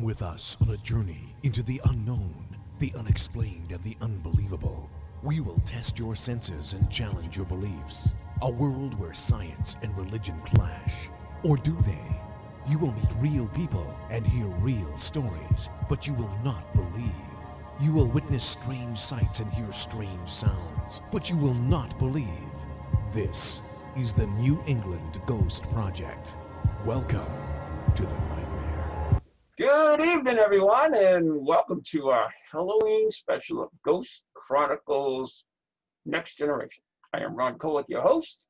Come with us on a journey into the unknown, the unexplained, and the unbelievable. We will test your senses and challenge your beliefs. A world where science and religion clash. Or do they? You will meet real people and hear real stories, but you will not believe. You will witness strange sights and hear strange sounds, but you will not believe. This is the New England Ghost Project. Welcome to the nightmare. Good evening, everyone, and welcome to our Halloween special of Ghost Chronicles Next Generation. I am Ron Kolek, your host,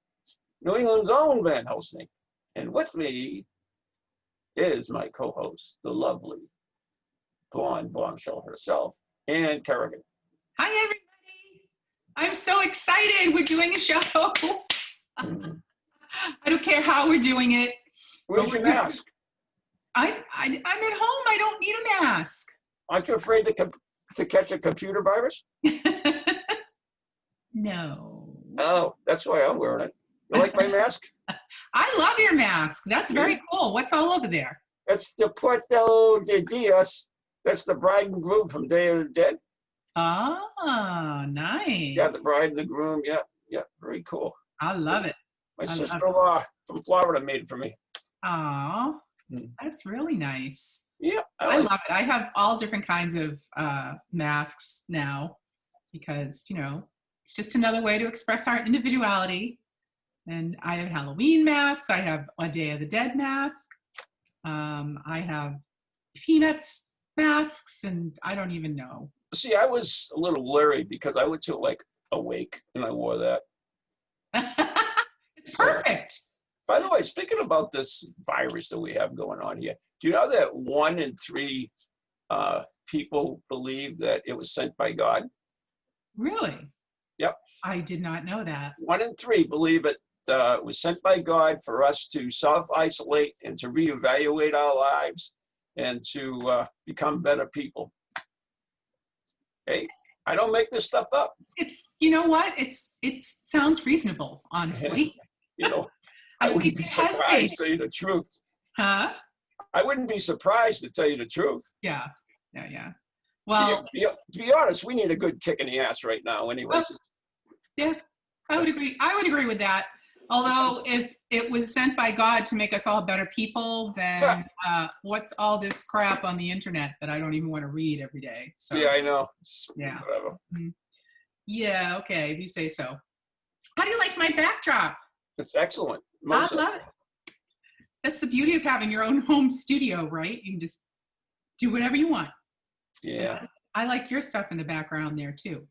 New England's own Van Helsing, and with me is my co-host, the lovely blonde Bombshell herself, Anne Kerrigan. Hi, everybody. I'm so excited. We're doing a show. I don't care how we're doing it. Where's your mask? I'm at home. I don't need a mask. Aren't you afraid to catch a computer virus? No. Oh, that's why I'm wearing it. You like my mask? I love your mask. That's very cool. What's all over there? It's the Puerto de Dios. That's the bride and groom from Day of the Dead. Ah, nice. Yeah, the bride and the groom. Yeah, very cool. I love it. My sister-in-law from Florida made it for me. Aw, that's really nice. Yeah, I love it. I have all different kinds of masks now because, it's just another way to express our individuality. And I have Halloween masks. I have a Day of the Dead mask. I have Peanuts masks, and I don't even know. See, I was a little leery because I went to Awake and I wore that. It's perfect. By the way, speaking about this virus that we have going on here, do you know that 1 in 3 people believe that it was sent by God? Really? Yep. I did not know that. 1 in 3 believe it was sent by God for us to self-isolate and to reevaluate our lives and to become better people. Hey, I don't make this stuff up. You know what? It sounds reasonable, honestly. I wouldn't be surprised to tell you the truth. Huh? I wouldn't be surprised to tell you the truth. Yeah. Well, to be honest, we need a good kick in the ass right now anyways. Yeah, I would agree. I would agree with that. Although if it was sent by God to make us all better people, then what's all this crap on the internet that I don't even want to read every day? So yeah, I know. Yeah. Whatever. Yeah, okay, if you say so. How do you like my backdrop? It's excellent. I love it. That's the beauty of having your own home studio, right? You can just do whatever you want. Yeah. I like your stuff in the background there too.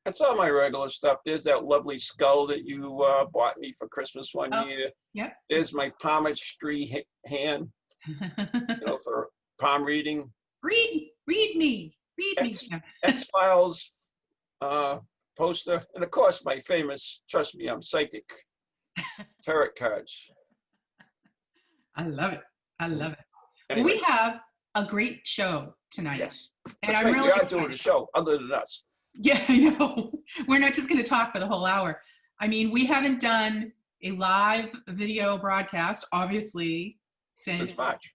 That's all my regular stuff. There's that lovely skull that you bought me for Christmas one year. Yep. There's my palmistry hand, for palm reading. Read me. X-Files poster. And of course, my famous, trust me, I'm psychic, tarot cards. I love it. Anyway. We have a great show tonight. Yes. And I'm right. really We are excited. doing a show other than us. Yeah, I know. We're not just going to talk for the whole hour. I mean, we haven't done a live video broadcast, obviously, since March.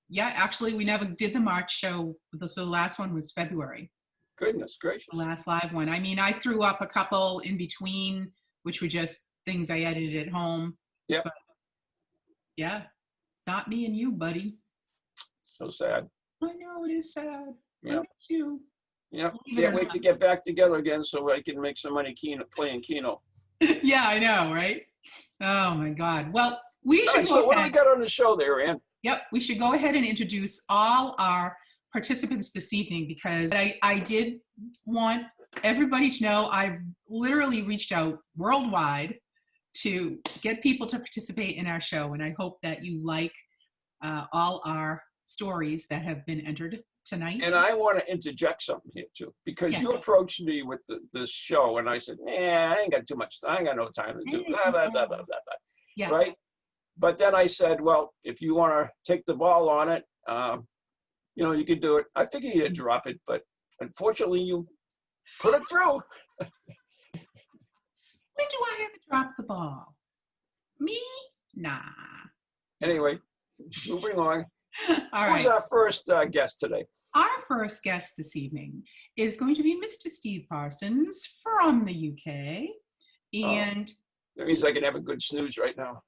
Yeah, actually, we never did the March show. So the last one was February. Goodness gracious. The last live one. I mean, I threw up a couple in between, which were just things I edited at home. Yep. But yeah, not me and you, buddy. So sad. I know, it is sad. Yeah. I miss you. Yeah, can't wait to get back together again so I can make some money playing Keno. Yeah, I know, right? Oh my God. Well, we should go So ahead. what do we got on the show there, Ann? Yep, we should go ahead and introduce all our participants this evening because I did want everybody to know I've literally reached out worldwide to get people to participate in our show, and I hope that you like all our stories that have been entered tonight. And I want to interject something here too, because you approached me with this show, and I said, I ain't got too much time. I ain't got no time to do blah, blah, blah, blah, blah, blah. Yeah. Right? But then I said, well, if you want to take the ball on it, you could do it. I figured you'd drop it, but unfortunately you put it through. When do I ever drop the ball? Me? Nah. Anyway, moving on. All Who's right. our first guest today? Our first guest this evening is going to be Mr. Steve Parsons from the UK. And That means I can have a good snooze right now.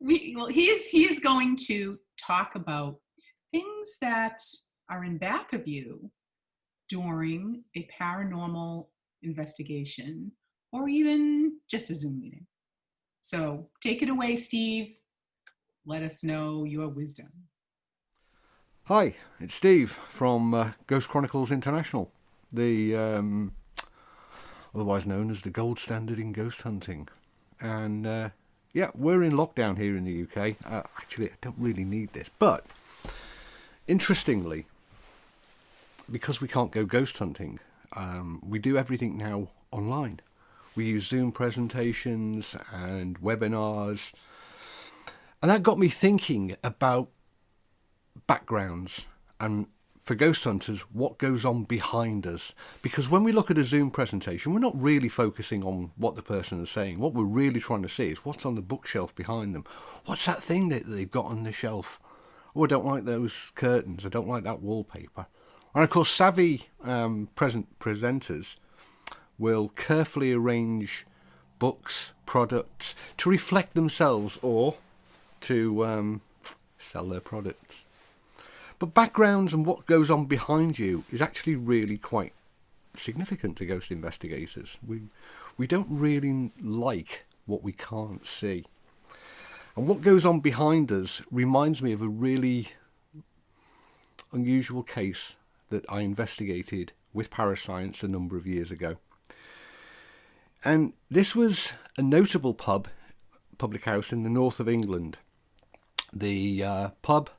he is going to talk about things that are in back of you during a paranormal investigation or even just a Zoom meeting. So take it away, Steve. Let us know your wisdom. Hi, it's Steve from Ghost Chronicles International, the otherwise known as the gold standard in ghost hunting. And yeah, we're in lockdown here in the UK. Actually, I don't really need this, but interestingly, because we can't go ghost hunting, we do everything now online. We use Zoom presentations and webinars, and that got me thinking about backgrounds and, for ghost hunters, what goes on behind us. Because when we look at a Zoom presentation, we're not really focusing on what the person is saying. What we're really trying to see is what's on the bookshelf behind them. What's that thing that they've got on the shelf? Oh, I don't like those curtains. I don't like that wallpaper. And of course, savvy presenters will carefully arrange books, products to reflect themselves or to sell their products. But backgrounds and what goes on behind you is actually really quite significant to ghost investigators. We don't really like what we can't see. And what goes on behind us reminds me of a really unusual case that I investigated with Parascience a number of years ago. And this was a notable public house in the north of England. The pub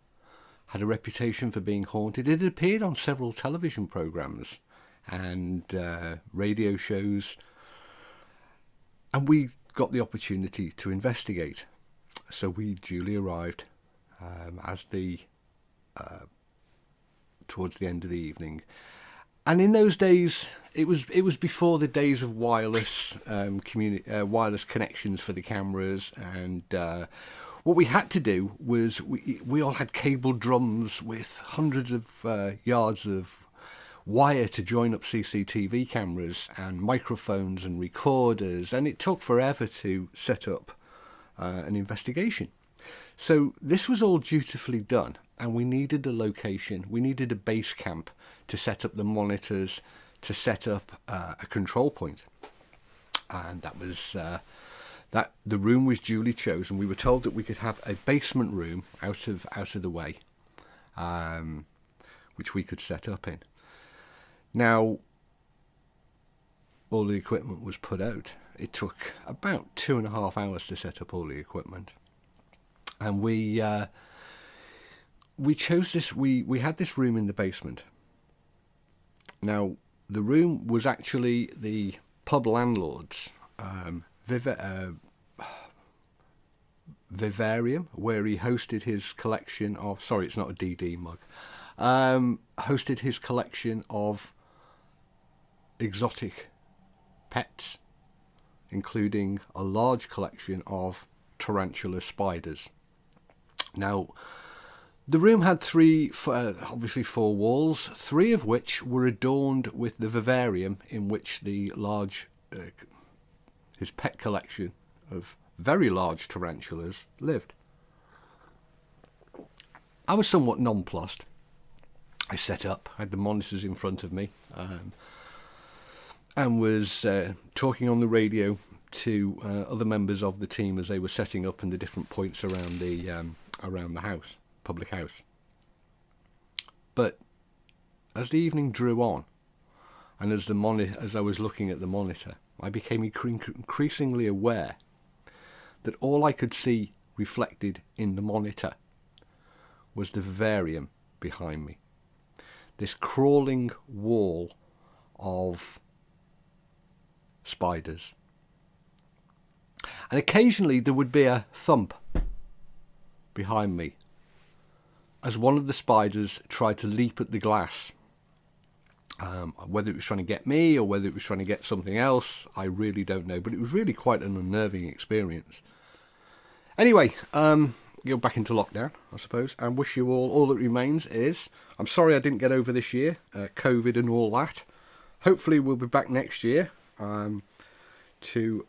had a reputation for being haunted. It had appeared on several television programmes and radio shows, and we got the opportunity to investigate. So we duly arrived towards the end of the evening. And in those days, it was before the days of wireless wireless connections for the cameras, and what we had to do was we all had cable drums with hundreds of yards of wire to join up CCTV cameras and microphones and recorders, and it took forever to set up an investigation. So this was all dutifully done, and we needed a location, we needed a base camp to set up the monitors, to set up a control point. And that was that the room was duly chosen. We were told that we could have a basement room out of the way, which we could set up in. Now, all the equipment was put out. It took about 2.5 hours to set up all the equipment, and we chose this. We had this room in the basement. Now, the room was actually the pub landlord's vivarium, where he hosted his collection of, sorry, it's not a DD mug, hosted his collection of exotic pets, including a large collection of tarantula spiders. Now, the room had obviously four walls, three of which were adorned with the vivarium in which the large, his pet collection of very large tarantulas lived. I was somewhat nonplussed. I set up, I had the monitors in front of me, and was talking on the radio to other members of the team as they were setting up in the different points around the house, public house. But as the evening drew on, and as I was looking at the monitor, I became increasingly aware that all I could see reflected in the monitor was the vivarium behind me. This crawling wall of spiders. And occasionally there would be a thump behind me as one of the spiders tried to leap at the glass. Whether it was trying to get me or whether it was trying to get something else, I really don't know. But it was really quite an unnerving experience. Anyway, go back into lockdown, I suppose, and wish you all that remains is, I'm sorry I didn't get over this year, COVID and all that. Hopefully we'll be back next year to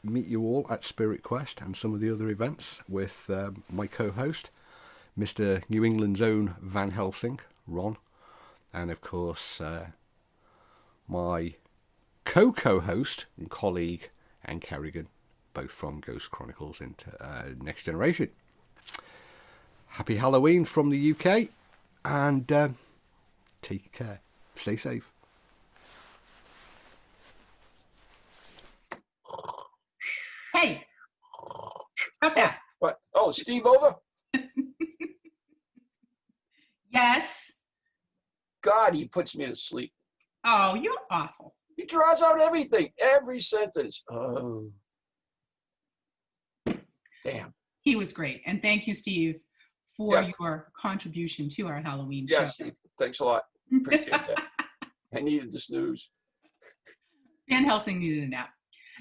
meet you all at Spirit Quest and some of the other events with my co-host, Mr. New England's own Van Helsing, Ron, and of course my co-host and colleague, Anne Kerrigan, both from Ghost Chronicles into Next Generation. Happy Halloween from the UK, and take care. Stay safe. Hey, stop that. What? Oh, Steve over? Yes. God, he puts me to sleep. Oh, you're awful. He draws out everything, every sentence. Oh. Damn. He was great. And thank you, Steve, for your contribution to our Halloween show. Yeah, Steve. Thanks a lot. Appreciate that. I needed the snooze. Van Helsing needed a nap.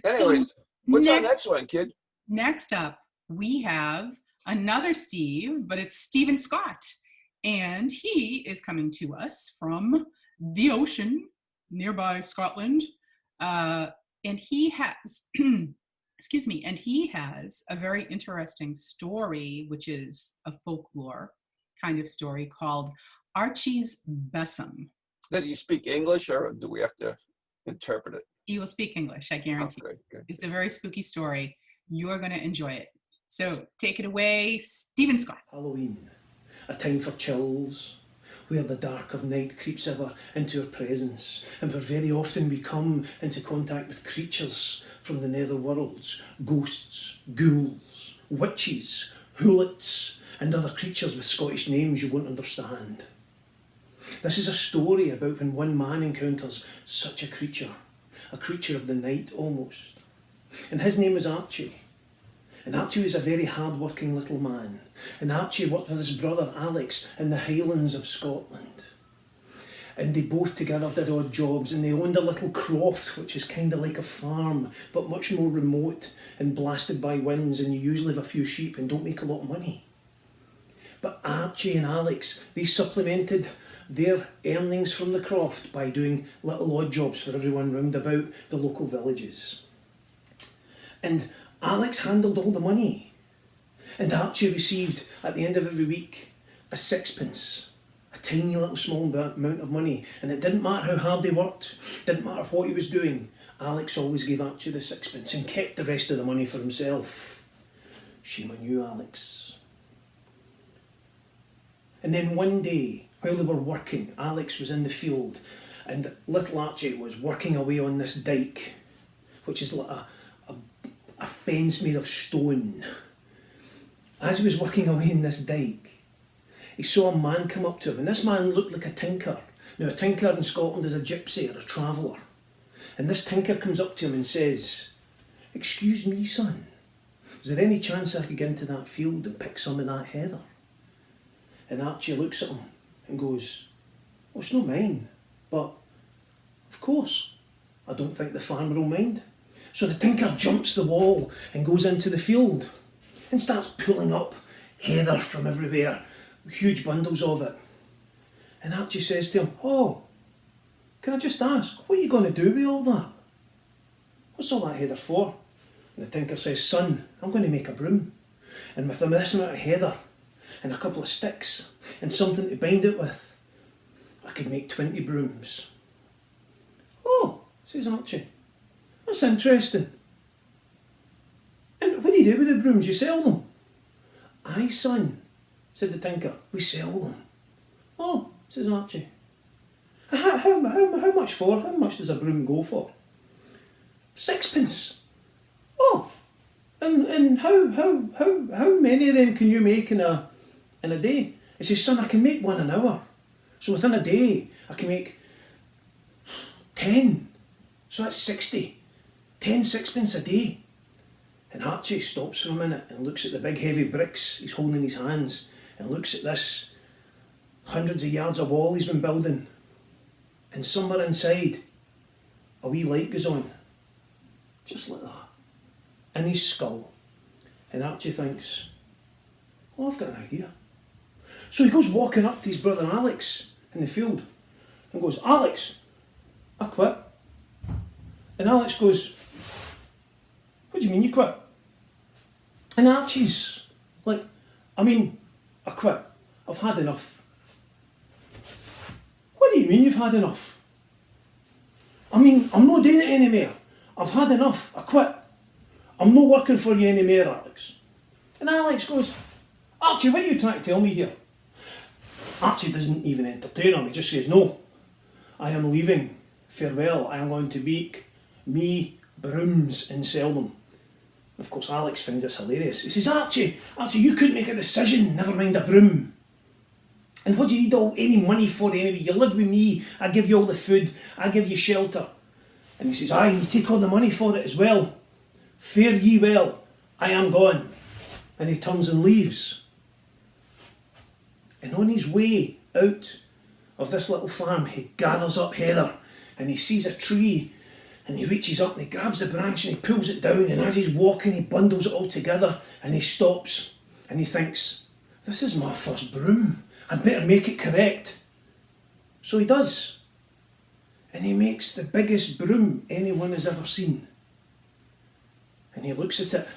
Anyways, what's our next one, kid? Next up, we have another Steve, but it's Stephen Scott. And he is coming to us from the ocean nearby Scotland. And he has, excuse me, and he has a very interesting story, which is a folklore kind of story called Archie's Besom. Does he speak English, or do we have to interpret it? He will speak English, I guarantee. Oh, good. It's a very spooky story. You're going to enjoy it. So take it away, Stephen Scott. Halloween, a time for chills, where the dark of night creeps ever into our presence, and where very often we come into contact with creatures from the nether worlds, ghosts, ghouls, witches, hoolits, and other creatures with Scottish names you won't understand. This is a story about when one man encounters such a creature of the night almost. And his name is Archie. And Archie was a very hard-working little man. And Archie worked with his brother Alex in the Highlands of Scotland. And they both together did odd jobs, and they owned a little croft, which is kind of like a farm, but much more remote and blasted by winds, and you usually have a few sheep and don't make a lot of money. But Archie and Alex, they supplemented their earnings from the croft by doing little odd jobs for everyone round about the local villages. And Alex handled all the money, and Archie received at the end of every week a sixpence, a tiny little small amount of money, and it didn't matter how hard they worked, didn't matter what he was doing, Alex always gave Archie the sixpence and kept the rest of the money for himself. Shame on you, Alex. And then one day, while they were working, Alex was in the field, and little Archie was working away on this dike, which is like a fence made of stone. As he was working away in this dike, he saw a man come up to him, and this man looked like a tinker. Now, a tinker in Scotland is a gypsy or a traveller. And this tinker comes up to him and says, "Excuse me, son, is there any chance I could get into that field and pick some of that heather?" And Archie looks at him and goes, "Well, it's not mine, but of course, I don't think the farmer will mind." So the tinker jumps the wall and goes into the field and starts pulling up heather from everywhere, huge bundles of it. And Archie says to him, "Oh, can I just ask, what are you going to do with all that? What's all that heather for?" And the tinker says, "Son, I'm going to make a broom. And with this amount of heather and a couple of sticks and something to bind it with, I could make 20 brooms." "Oh," says Archie, "that's interesting. And what do you do with the brooms? You sell them?" "Aye, son," said the tinker, "we sell them." "Oh," says Archie, how much for? How much does a broom go for?" "Sixpence." "Oh, and how many of them can you make in a day?" He says, "Son, I can make one an hour. So within a day, I can make 10. So that's 60. 10 sixpence a day." And Archie stops for a minute and looks at the big heavy bricks he's holding in his hands, and looks at this hundreds of yards of wall he's been building. And somewhere inside, a wee light goes on, just like that, in his skull. And Archie thinks, Oh, I've got an idea. So he goes walking up to his brother Alex in the field and goes, Alex, I quit. And Alex goes, what do you mean you quit? And Archie's like, I quit. I've had enough. What do you mean you've had enough? I'm not doing it anymore. I've had enough. I quit. I'm not working for you anymore, Alex. And Alex goes, Archie, what are you trying to tell me here? Archie doesn't even entertain him. He just says, no, I am leaving. Farewell. I am going to make me brooms and sell them. Of course, Alex finds this hilarious. He says, Archie, you couldn't make a decision, never mind a broom. And what do you need any money for anyway? You live with me, I give you all the food, I give you shelter. And he says, aye, and you take all the money for it as well. Fare ye well, I am gone. And he turns and leaves. And on his way out of this little farm, he gathers up heather and he sees a tree and he reaches up and he grabs the branch and he pulls it down, and as he's walking he bundles it all together and he stops and he thinks, this is my first broom, I'd better make it correct. So he does. And he makes the biggest broom anyone has ever seen. And he looks at it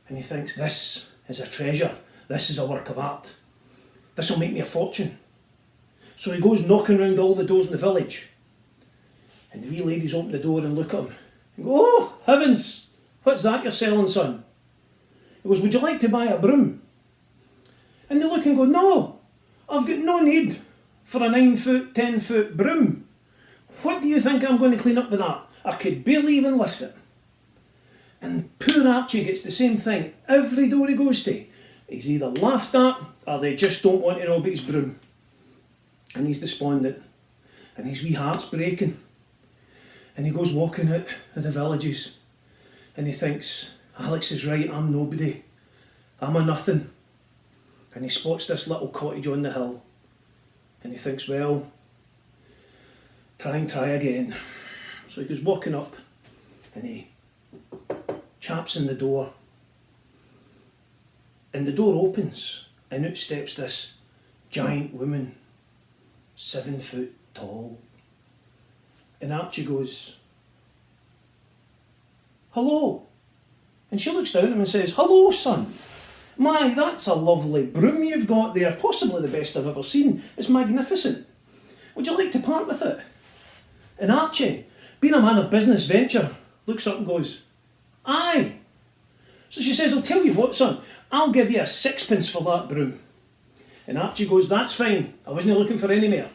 and he thinks, this is a treasure, this is a work of art. This will make me a fortune. So he goes knocking around all the doors in the village. And the wee ladies open the door and look at him and go, oh, heavens, what's that you're selling, son? He goes, would you like to buy a broom? And they look and go, no, I've got no need for a 9-foot, 10-foot broom. What do you think I'm going to clean up with that? I could barely even lift it. And poor Archie gets the same thing every door he goes to. He's either laughed at or they just don't want to know about his broom. And he's despondent. And his wee heart's breaking. And he goes walking out of the villages. And he thinks, Alex is right, I'm nobody. I'm a nothing. And he spots this little cottage on the hill. And he thinks, well, try again. So he goes walking up and he chaps on the door. And the door opens and out steps this giant woman, 7 foot tall. And Archie goes, hello. And she looks down at him and says, hello, son. My, that's a lovely broom you've got there, possibly the best I've ever seen. It's magnificent. Would you like to part with it? And Archie, being a man of business venture, looks up and goes, aye. So she says, I'll tell you what, son, I'll give you a 6pence for that broom. And Archie goes, that's fine, I wasn't looking for any more.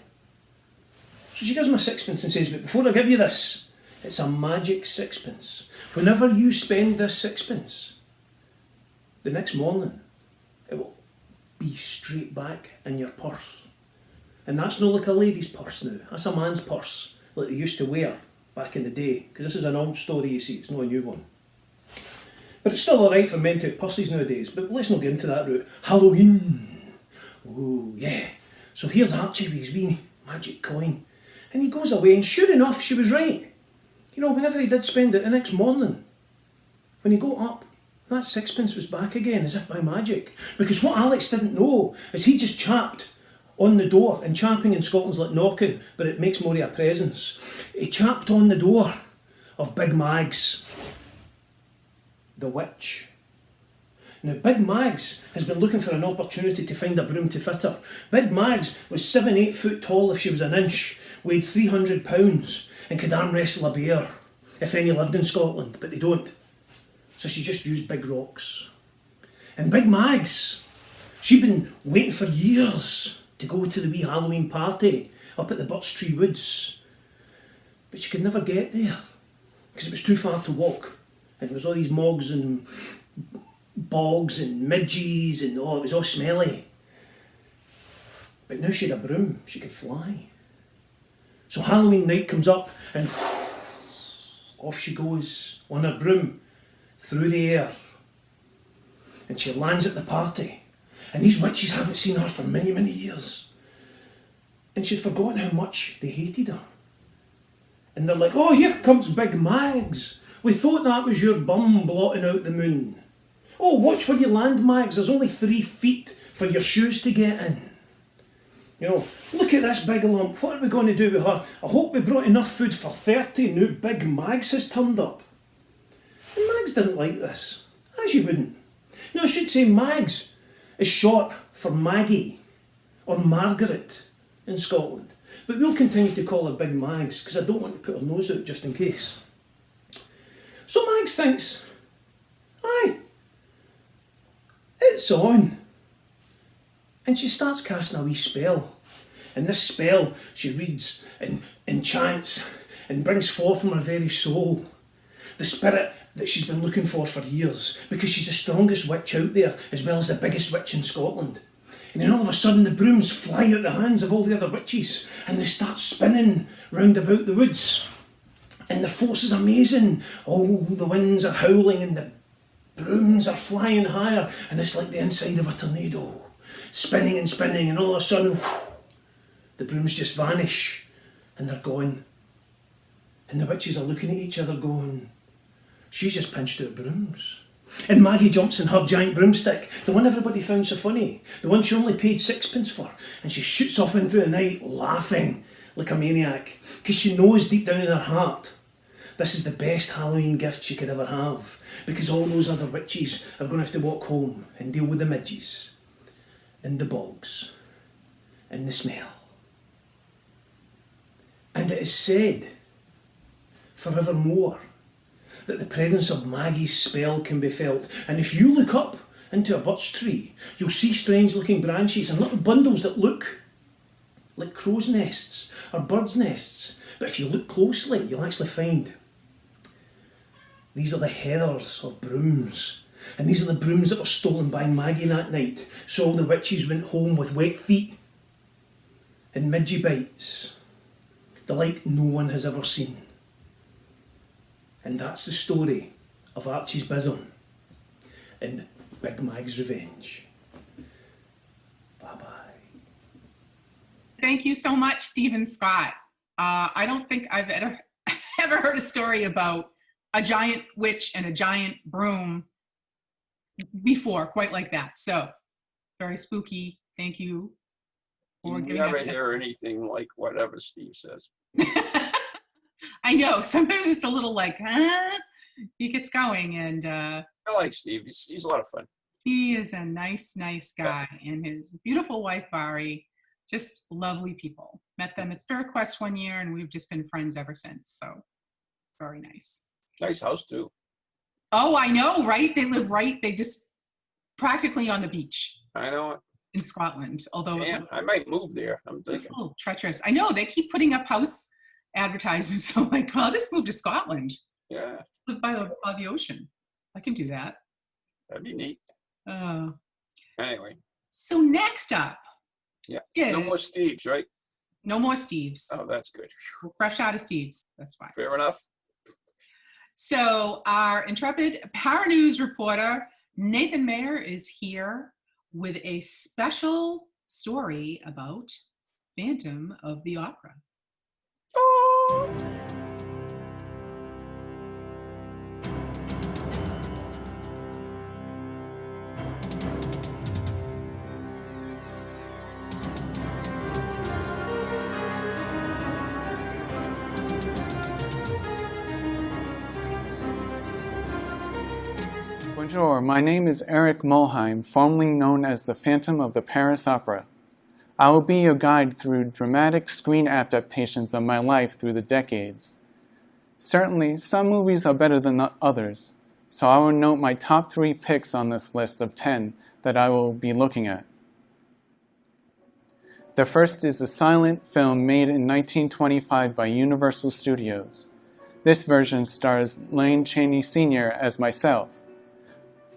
So she gives him a 6pence and says, but before I give you this, it's a magic 6pence. Whenever you spend this 6pence, the next morning, it will be straight back in your purse. And that's not like a lady's purse now, that's a man's purse, like they used to wear back in the day. Because this is an old story, you see, it's not a new one. But it's still alright for men to have purses nowadays, but let's not get into that route. Halloween! Oh, yeah. So here's Archie with his wee magic coin. And he goes away, and sure enough, she was right. You know, whenever he did spend it the next morning, when he got up, that 6pence was back again, as if by magic. Because what Alex didn't know is he just chapped on the door, and chapping in Scotland's like knocking, but it makes more of a presence. He chapped on the door of Big Mags, the witch. Now, Big Mags has been looking for an opportunity to find a broom to fit her. Big Mags was 7-8 foot tall if she was an inch, weighed 300 pounds, and could arm wrestle a bear, if any lived in Scotland, but they don't. So she just used big rocks. And Big Mags, she'd been waiting for years to go to the wee Halloween party up at the Birch Tree Woods. But she could never get there, because it was too far to walk. And there was all these mogs and bogs and midges and it was all smelly. But now she had a broom, she could fly. So Halloween night comes up and off she goes on her broom through the air. And she lands at the party. And these witches haven't seen her for many, many years. And she'd forgotten how much they hated her. And they're like, oh, here comes Big Mags. We thought that was your bum blotting out the moon. Oh, watch where you land, Mags. There's only 3 feet for your shoes to get in. You know, look at this big lump. What are we going to do with her? I hope we brought enough food for 30. Now big Mags has turned up. And Mags didn't like this, as you wouldn't. Now I should say Mags is short for Maggie or Margaret in Scotland. But we'll continue to call her Big Mags because I don't want to put her nose out just in case. So Mags thinks, aye, it's on. And she starts casting a wee spell. And this spell she reads and enchants and brings forth from her very soul the spirit that she's been looking for years, because she's the strongest witch out there as well as the biggest witch in Scotland. And then all of a sudden the brooms fly out the hands of all the other witches and they start spinning round about the woods. And the force is amazing. Oh, the winds are howling and the brooms are flying higher and it's like the inside of a tornado. Spinning and spinning, and all of a sudden, the brooms just vanish and they're gone. And the witches are looking at each other going, she's just pinched out brooms. And Maggie jumps in her giant broomstick, the one everybody found so funny, the one she only paid 6p for, and she shoots off into the night laughing like a maniac, because she knows deep down in her heart this is the best Halloween gift she could ever have, because all those other witches are going to have to walk home and deal with the midges and the bogs and the smell. And it is said forevermore that the presence of Maggie's spell can be felt. And if you look up into a birch tree, you'll see strange looking branches and little bundles that look like crow's nests or birds' nests. But if you look closely, you'll actually find these are the heathers of brooms. And these are the brooms that were stolen by Maggie that night. So all the witches went home with wet feet and midgie bites, the like no one has ever seen. And that's the story of Archie's Bizzon and Big Mag's Revenge. Bye-bye. Thank you so much, Stephen Scott. I don't think I've ever heard a story about a giant witch and a giant broom before, quite like that. So, very spooky. Thank you. You never hear anything like whatever Steve says. I know. Sometimes it's a little like, huh? He gets going, and I like Steve. He's a lot of fun. He is a nice guy, and his beautiful wife, Bari, just lovely people. Met them at Spirit Quest one year, and we've just been friends ever since. So, very nice. Nice house, too. Oh, I know, right? They live they just practically on the beach. I know it. In Scotland, although I might move there. I'm it's thinking. a little treacherous. I know, they keep putting up house advertisements. So I'm like, well, I'll just move to Scotland. Yeah. Live by the ocean. I can do that. That'd be neat. Anyway. Anyway. So next up. Yeah. No more Steves, right? No more Steves. Oh, that's good. We're fresh out of Steves. That's fine. Fair enough. So our intrepid Paranews reporter, Nathan Mayer, is here with a special story about Phantom of the Opera. Oh. Bonjour, my name is Eric Mulheim, formerly known as the Phantom of the Paris Opera. I will be your guide through dramatic screen adaptations of my life through the decades. Certainly, some movies are better than others, so I will note my top 3 picks on this list of 10 that I will be looking at. The first is a silent film made in 1925 by Universal Studios. This version stars Lane Chaney Sr. as myself.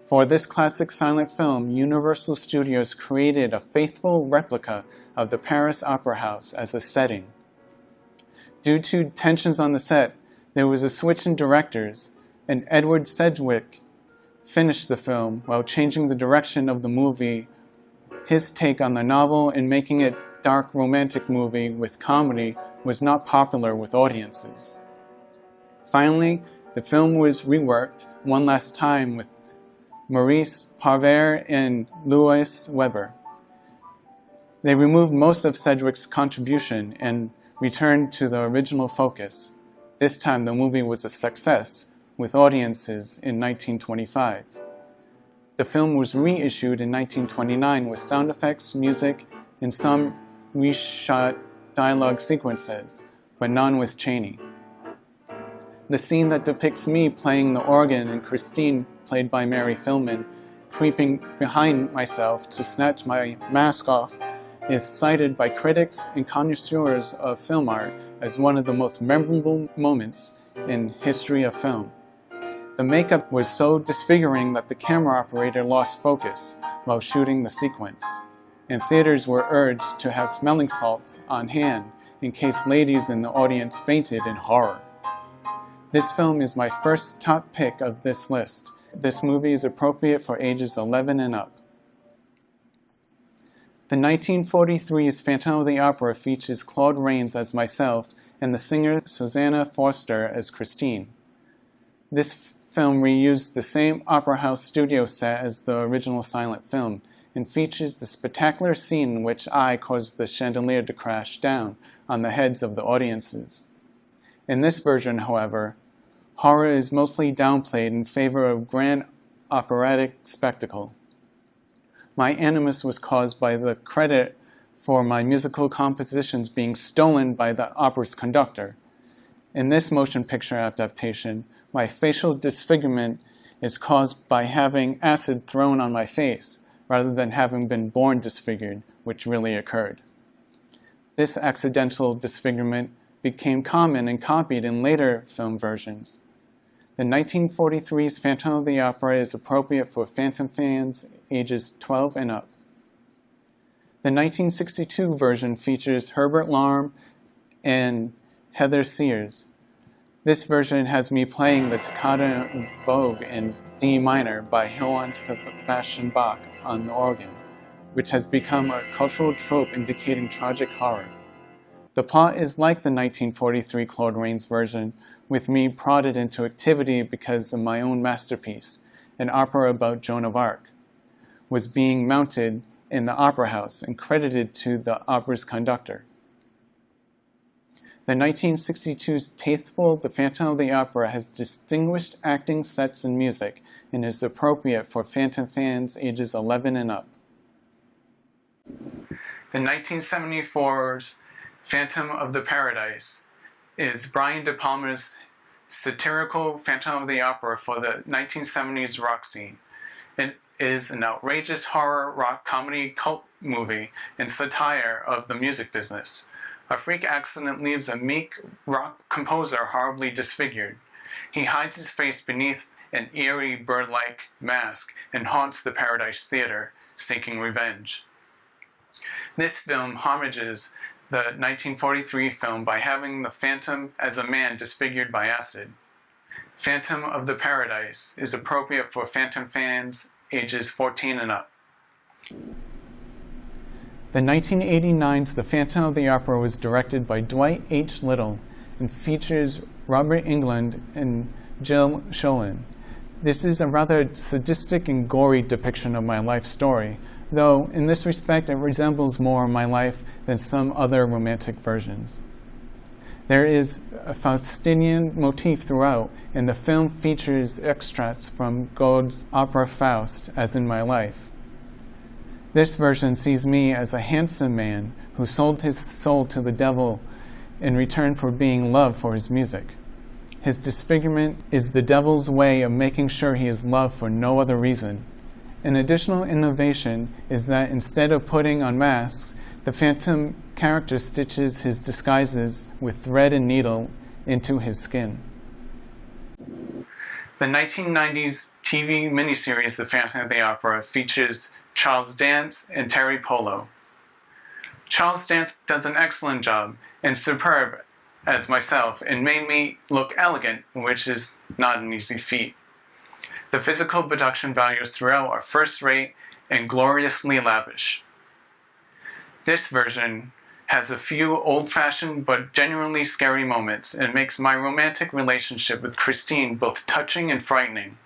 For this classic silent film, Universal Studios created a faithful replica of the Paris Opera House as a setting. Due to tensions on the set, there was a switch in directors, and Edward Sedgwick finished the film while changing the direction of the movie. His take on the novel and making it a dark romantic movie with comedy was not popular with audiences. Finally, the film was reworked one last time with Maurice Parver and Louis Weber. They removed most of Sedgwick's contribution and returned to the original focus. This time the movie was a success, with audiences in 1925. The film was reissued in 1929 with sound effects, music, and some reshot dialogue sequences, but none with Chaney. The scene that depicts me playing the organ and Christine, played by Mary Filman, creeping behind myself to snatch my mask off is cited by critics and connoisseurs of film art as one of the most memorable moments in history of film. The makeup was so disfiguring that the camera operator lost focus while shooting the sequence, and theaters were urged to have smelling salts on hand in case ladies in the audience fainted in horror. This film is my first top pick of this list. This movie is appropriate for ages 11 and up. The 1943's Phantom of the Opera features Claude Rains as myself and the singer Susanna Foster as Christine. This film reused the same opera house studio set as the original silent film and features the spectacular scene in which I caused the chandelier to crash down on the heads of the audiences. In this version, however, horror is mostly downplayed in favor of grand operatic spectacle. My animus was caused by the credit for my musical compositions being stolen by the opera's conductor. In this motion picture adaptation, my facial disfigurement is caused by having acid thrown on my face, rather than having been born disfigured, which really occurred. This accidental disfigurement became common and copied in later film versions. The 1943's Phantom of the Opera is appropriate for Phantom fans ages 12 and up. The 1962 version features Herbert Lorre and Heather Sears. This version has me playing the Toccata Vogue in D minor by Johann Sebastian Bach on the organ, which has become a cultural trope indicating tragic horror. The plot is like the 1943 Claude Rains version, with me prodded into activity because of my own masterpiece, an opera about Joan of Arc, was being mounted in the opera house and credited to the opera's conductor. The 1962's tasteful The Phantom of the Opera has distinguished acting, sets, and music, and is appropriate for Phantom fans ages 11 and up. The 1974's Phantom of the Paradise is Brian De Palma's satirical Phantom of the Opera for the 1970s rock scene. It is an outrageous horror rock comedy cult movie and satire of the music business. A freak accident leaves a meek rock composer horribly disfigured. He hides his face beneath an eerie bird-like mask and haunts the Paradise Theater, seeking revenge. This film homages the 1943 film by having the Phantom as a man disfigured by acid. Phantom of the Paradise is appropriate for Phantom fans ages 14 and up. The 1989's The Phantom of the Opera was directed by Dwight H. Little and features Robert Englund and Jill Schoelen. This is a rather sadistic and gory depiction of my life story, though in this respect it resembles more my life than some other romantic versions. There is a Faustian motif throughout, and the film features extracts from Gode's opera Faust, as in my life. This version sees me as a handsome man who sold his soul to the devil in return for being loved for his music. His disfigurement is the devil's way of making sure he is loved for no other reason. An additional innovation is that instead of putting on masks, the Phantom character stitches his disguises with thread and needle into his skin. The 1990s TV miniseries The Phantom of the Opera features Charles Dance and Terry Polo. Charles Dance does an excellent job and superb as myself and made me look elegant, which is not an easy feat. The physical production values throughout are first-rate and gloriously lavish. This version has a few old-fashioned but genuinely scary moments and makes my romantic relationship with Christine both touching and frightening.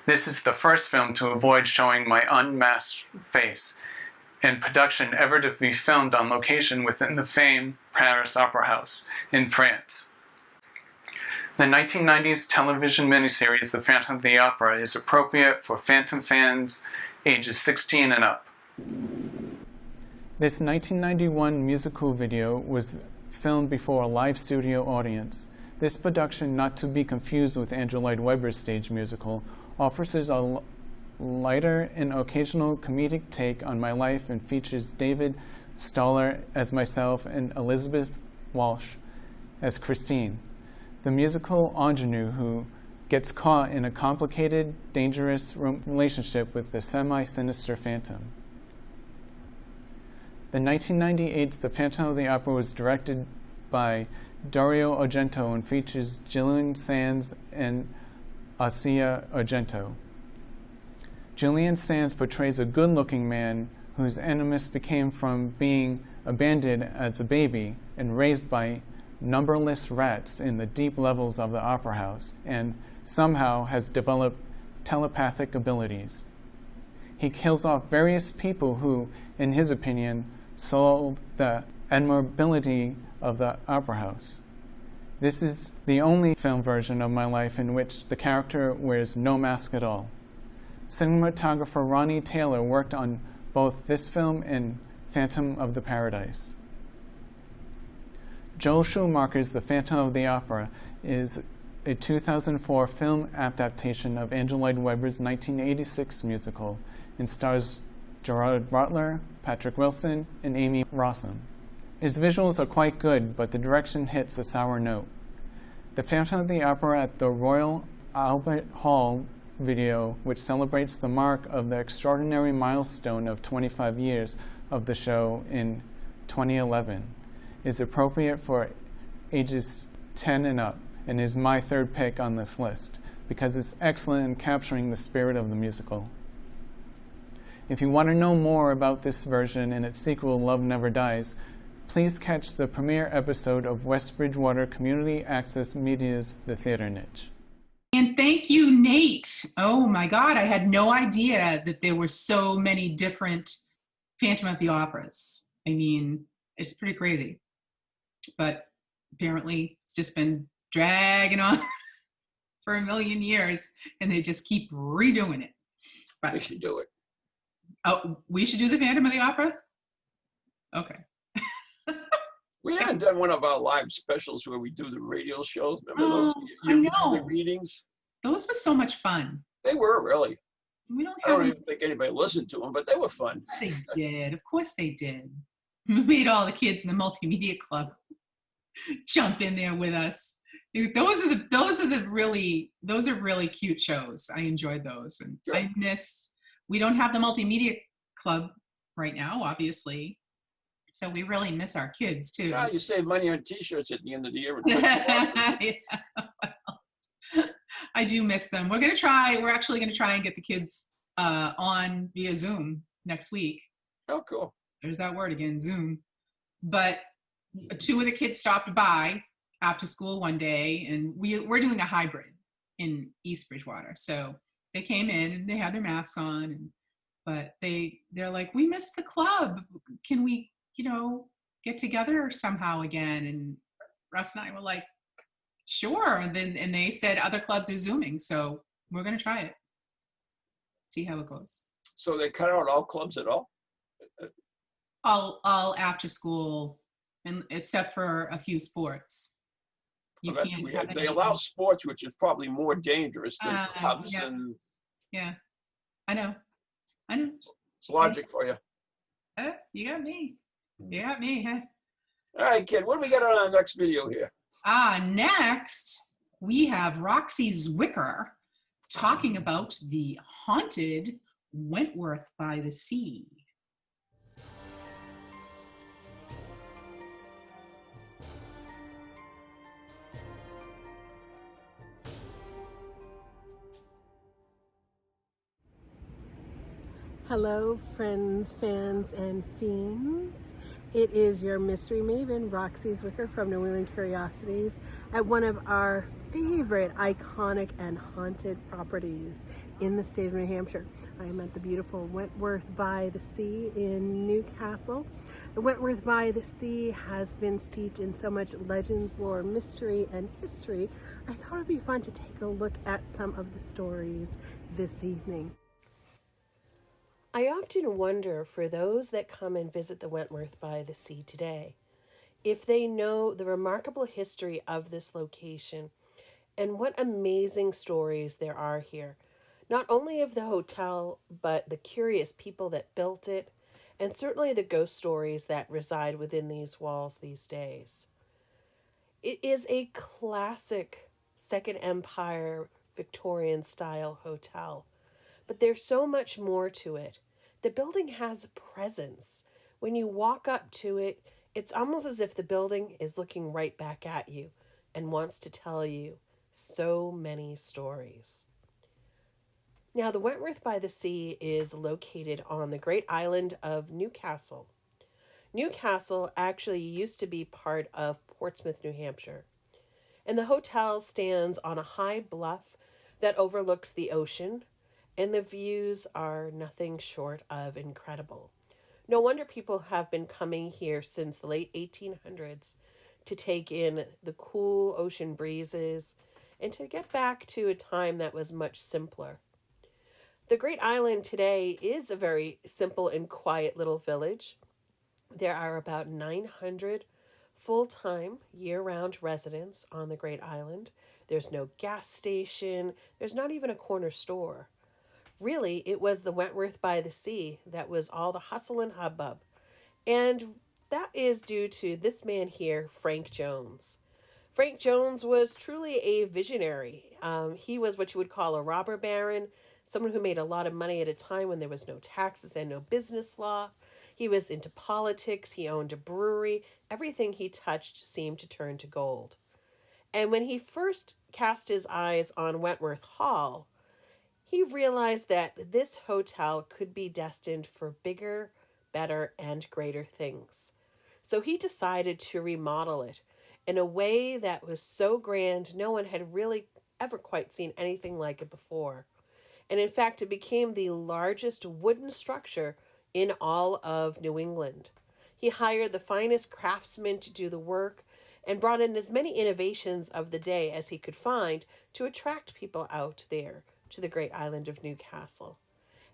This is the first film to avoid showing my unmasked face, and production ever to be filmed on location within the famed Paris Opera House in France. The 1990s television miniseries The Phantom of the Opera is appropriate for Phantom fans ages 16 and up. This 1991 musical video was filmed before a live studio audience. This production, not to be confused with Andrew Lloyd Webber's stage musical, offers a lighter and occasional comedic take on my life and features David Stoller as myself and Elizabeth Walsh as Christine, the musical ingenue who gets caught in a complicated, dangerous relationship with the semi-sinister Phantom. The 1998 The Phantom of the Opera was directed by Dario Argento and features Julian Sands and Asia Argento. Julian Sands portrays a good-looking man whose animus became from being abandoned as a baby and raised by numberless rats in the deep levels of the opera house, and somehow has developed telepathic abilities. He kills off various people who, in his opinion, sold the admirability of the opera house. This is the only film version of my life in which the character wears no mask at all. Cinematographer Ronnie Taylor worked on both this film and Phantom of the Paradise. Joel Schumacher's The Phantom of the Opera is a 2004 film adaptation of Andrew Lloyd Webber's 1986 musical and stars Gerard Butler, Patrick Wilson, and Amy Rossum. His visuals are quite good, but the direction hits a sour note. The Phantom of the Opera at the Royal Albert Hall video, which celebrates the mark of the extraordinary milestone of 25 years of the show in 2011, is appropriate for ages 10 and up, and is my third pick on this list, because it's excellent in capturing the spirit of the musical. If you want to know more about this version and its sequel, Love Never Dies, please catch the premiere episode of West Bridgewater Community Access Media's The Theater Niche. And thank you, Nate. Oh my God, I had no idea that there were so many different Phantom of the Operas. I mean, it's pretty crazy. But apparently it's just been dragging on for a million years, and they just keep redoing it. But, We should do it. oh, we should do the Phantom of the Opera? Okay. We haven't done one of our live specials where we do the radio shows. Remember those? I know. The readings? Those were so much fun. They were really. We don't I have don't them. even think anybody listened to them, but they were fun. They did. Of course they did. We made all the kids in the multimedia club jump in there with us. Those are really cute shows. I enjoyed those, and Sure. I miss. We don't have the multimedia club right now, obviously, so we really miss our kids too. Now you save money on T-shirts at the end of the year. Yeah, well, I do miss them. We're actually gonna try and get the kids on via Zoom next week. Oh, cool. There's that word again, Zoom. But two of the kids stopped by after school one day, and we're doing a hybrid in East Bridgewater. So they came in and they had their masks on, but they're like, we missed the club. Can we, get together somehow again? And Russ and I were like, sure. And they said other clubs are Zooming, so we're gonna try it. See how it goes. So they cut out all clubs at all? All after school, and except for a few sports. You Well, that's can't weird. have They any- allow sports, which is probably more dangerous than clubs, yeah. and Yeah, I know. it's logic for you. You got me. Huh? All right, kid, what do we got on our next video here? Next, we have Roxy Zwicker talking about the haunted Wentworth by the Sea. Hello, friends, fans, and fiends. It is your mystery maven, Roxy Zwicker from New England Curiosities, at one of our favorite iconic and haunted properties in the state of New Hampshire. I am at the beautiful Wentworth by the Sea in Newcastle. The Wentworth by the Sea has been steeped in so much legends, lore, mystery, and history. I thought it would be fun to take a look at some of the stories this evening. I often wonder, for those that come and visit the Wentworth by the Sea today, if they know the remarkable history of this location and what amazing stories there are here. Not only of the hotel, but the curious people that built it, and certainly the ghost stories that reside within these walls these days. It is a classic Second Empire Victorian style hotel, but there's so much more to it. The building has a presence. When you walk up to it, it's almost as if the building is looking right back at you and wants to tell you so many stories. Now, the Wentworth by the Sea is located on the great island of Newcastle. Newcastle actually used to be part of Portsmouth, New Hampshire, and the hotel stands on a high bluff that overlooks the ocean, and the views are nothing short of incredible. No wonder people have been coming here since the late 1800s to take in the cool ocean breezes and to get back to a time that was much simpler. The Great Island today is a very simple and quiet little village. There are about 900 full-time, year-round residents on the Great Island. There's no gas station. There's not even a corner store. Really, it was the Wentworth by the Sea that was all the hustle and hubbub. And that is due to this man here, Frank Jones. Frank Jones was truly a visionary. He was what you would call a robber baron, someone who made a lot of money at a time when there was no taxes and no business law. He was into politics. He owned a brewery. Everything he touched seemed to turn to gold. And when he first cast his eyes on Wentworth Hall, he realized that this hotel could be destined for bigger, better, and greater things. So he decided to remodel it in a way that was so grand no one had really ever quite seen anything like it before. And in fact, it became the largest wooden structure in all of New England. He hired the finest craftsmen to do the work and brought in as many innovations of the day as he could find to attract people out there to the great island of Newcastle.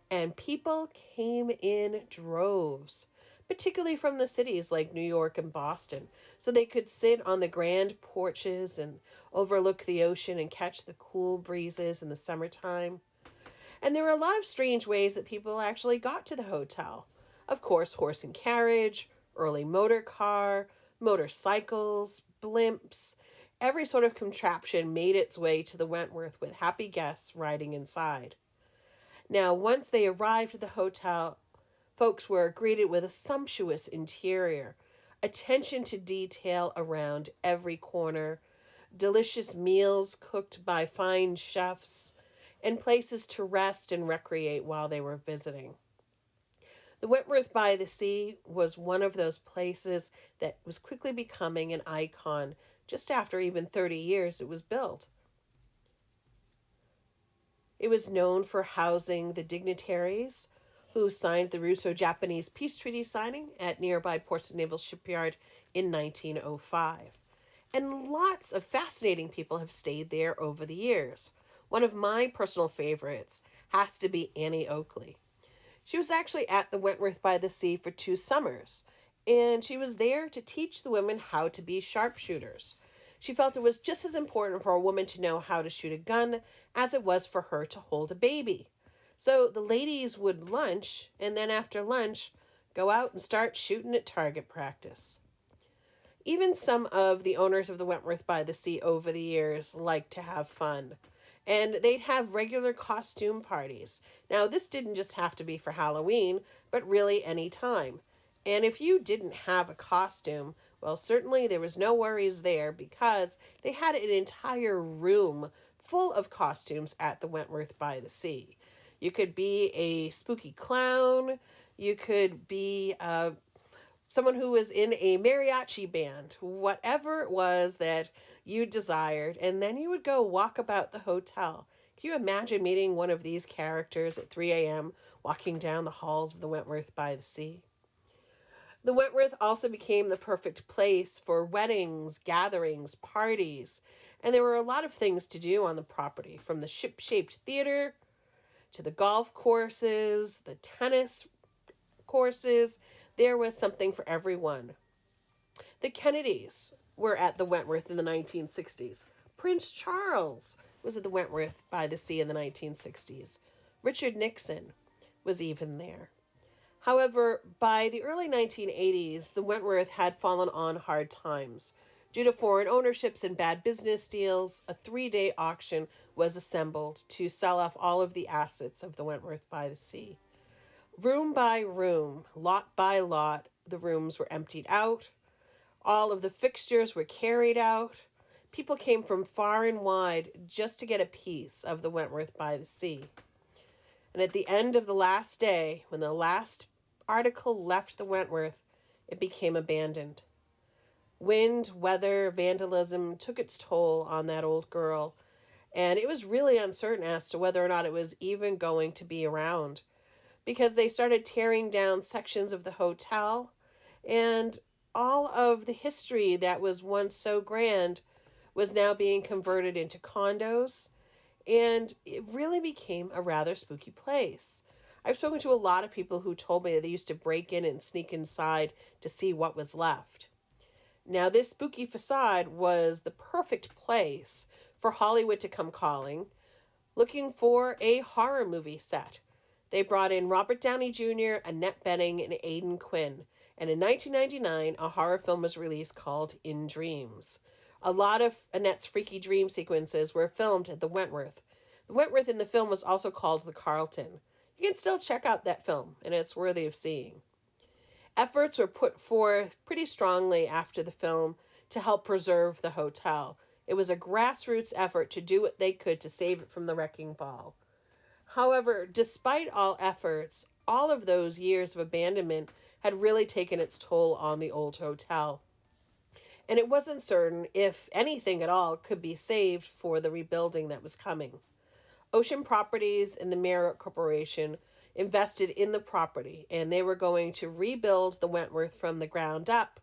And people came in droves, particularly from the cities like New York and Boston, so they could sit on the grand porches and overlook the ocean and catch the cool breezes in the summertime. And there were a lot of strange ways that people actually got to the hotel. Of course, horse and carriage, early motor car, motorcycles, blimps. Every sort of contraption made its way to the Wentworth with happy guests riding inside. Now, once they arrived at the hotel, folks were greeted with a sumptuous interior, attention to detail around every corner, delicious meals cooked by fine chefs, and places to rest and recreate while they were visiting. The Wentworth by the Sea was one of those places that was quickly becoming an icon just after even 30 years it was built. It was known for housing the dignitaries who signed the Russo-Japanese Peace Treaty signing at nearby Portsmouth Naval Shipyard in 1905. And lots of fascinating people have stayed there over the years. One of my personal favorites has to be Annie Oakley. She was actually at the Wentworth by the Sea for 2 summers, and she was there to teach the women how to be sharpshooters. She felt it was just as important for a woman to know how to shoot a gun as it was for her to hold a baby. So the ladies would lunch, and then after lunch, go out and start shooting at target practice. Even some of the owners of the Wentworth by the Sea over the years liked to have fun. And they'd have regular costume parties. Now, this didn't just have to be for Halloween, but really any time. And if you didn't have a costume, well, certainly there was no worries there because they had an entire room full of costumes at the Wentworth by the Sea. You could be a spooky clown. You could be someone who was in a mariachi band, whatever it was that you desired, and then you would go walk about the hotel. Can you imagine meeting one of these characters at 3 a.m. walking down the halls of the Wentworth by the Sea? The Wentworth also became the perfect place for weddings, gatherings, parties, and there were a lot of things to do on the property, from the ship-shaped theater to the golf courses, the tennis courses. There was something for everyone. The Kennedys were at the Wentworth in the 1960s. Prince Charles was at the Wentworth by the Sea in the 1960s. Richard Nixon was even there. However, by the early 1980s, the Wentworth had fallen on hard times. Due to foreign ownerships and bad business deals, a 3-day auction was assembled to sell off all of the assets of the Wentworth by the Sea. Room by room, lot by lot, the rooms were emptied out. All of the fixtures were carried out. People came from far and wide just to get a piece of the Wentworth by the Sea. And at the end of the last day, when the last article left the Wentworth, it became abandoned. Wind, weather, vandalism took its toll on that old girl, and it was really uncertain as to whether or not it was even going to be around, because they started tearing down sections of the hotel, and all of the history that was once so grand was now being converted into condos, and it really became a rather spooky place. I've spoken to a lot of people who told me that they used to break in and sneak inside to see what was left. Now, this spooky facade was the perfect place for Hollywood to come calling, looking for a horror movie set. They brought in Robert Downey Jr., Annette Bening, and Aidan Quinn. And in 1999, a horror film was released called In Dreams. A lot of Annette's freaky dream sequences were filmed at the Wentworth. The Wentworth in the film was also called the Carlton. You can still check out that film, and it's worthy of seeing. Efforts were put forth pretty strongly after the film to help preserve the hotel. It was a grassroots effort to do what they could to save it from the wrecking ball. However, despite all efforts, all of those years of abandonment had really taken its toll on the old hotel. And it wasn't certain if anything at all could be saved for the rebuilding that was coming. Ocean Properties and the Marriott Corporation invested in the property, and they were going to rebuild the Wentworth from the ground up.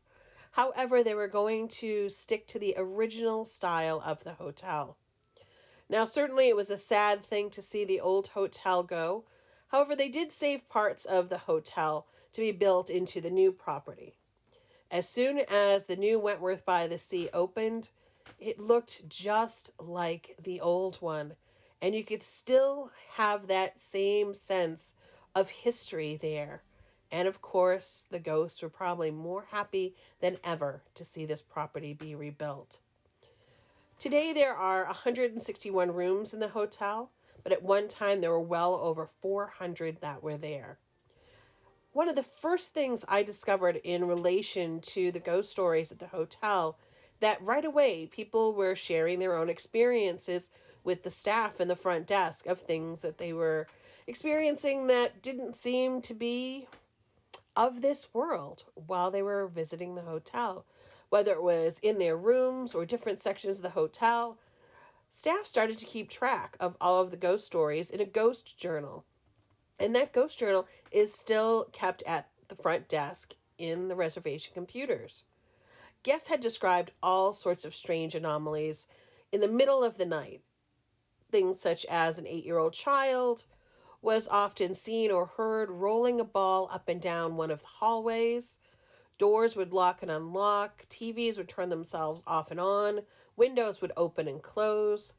However, they were going to stick to the original style of the hotel. Now, certainly it was a sad thing to see the old hotel go. However, they did save parts of the hotel to be built into the new property. As soon as the new Wentworth by the Sea opened, it looked just like the old one, and you could still have that same sense of history there. And of course, the ghosts were probably more happy than ever to see this property be rebuilt. Today there are 161 rooms in the hotel, but at one time there were well over 400 that were there. One of the first things I discovered in relation to the ghost stories at the hotel, that right away people were sharing their own experiences with the staff in the front desk of things that they were experiencing that didn't seem to be of this world while they were visiting the hotel. Whether it was in their rooms or different sections of the hotel, staff started to keep track of all of the ghost stories in a ghost journal. And that ghost journal is still kept at the front desk in the reservation computers. Guests had described all sorts of strange anomalies in the middle of the night. Things such as an 8-year-old child was often seen or heard rolling a ball up and down one of the hallways. Doors would lock and unlock. TVs would turn themselves off and on. Windows would open and close.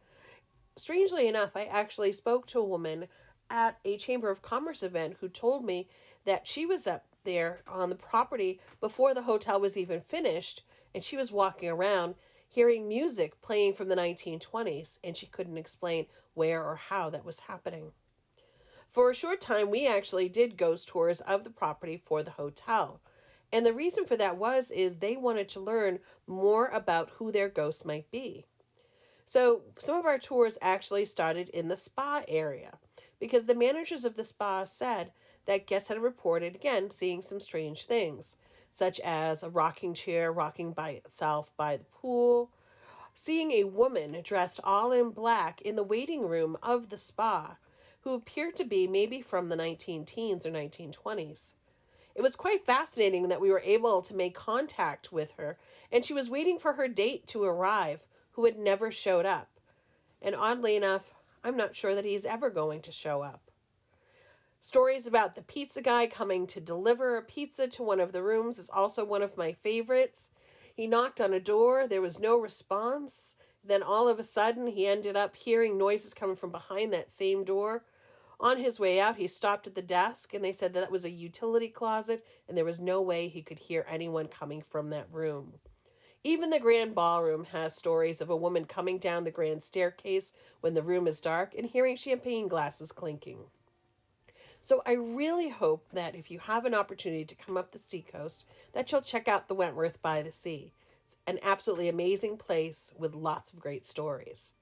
Strangely enough, I actually spoke to a woman at a Chamber of Commerce event who told me that she was up there on the property before the hotel was even finished, and she was walking around hearing music playing from the 1920s, and she couldn't explain where or how that was happening. For a short time, we actually did ghost tours of the property for the hotel. And the reason for that is they wanted to learn more about who their ghosts might be. So some of our tours actually started in the spa area because the managers of the spa said that guests had reported, again, seeing some strange things. such as a rocking chair rocking by itself by the pool, seeing a woman dressed all in black in the waiting room of the spa, who appeared to be maybe from the 19 teens or 1920s. It was quite fascinating that we were able to make contact with her, and she was waiting for her date to arrive, who had never showed up. And oddly enough, I'm not sure that he's ever going to show up. Stories about the pizza guy coming to deliver a pizza to one of the rooms is also one of my favorites. He knocked on a door, there was no response. Then all of a sudden, he ended up hearing noises coming from behind that same door. On his way out, he stopped at the desk, and they said that was a utility closet, and there was no way he could hear anyone coming from that room. Even the grand ballroom has stories of a woman coming down the grand staircase when the room is dark and hearing champagne glasses clinking. So I really hope that if you have an opportunity to come up the seacoast, that you'll check out the Wentworth by the Sea. It's an absolutely amazing place with lots of great stories.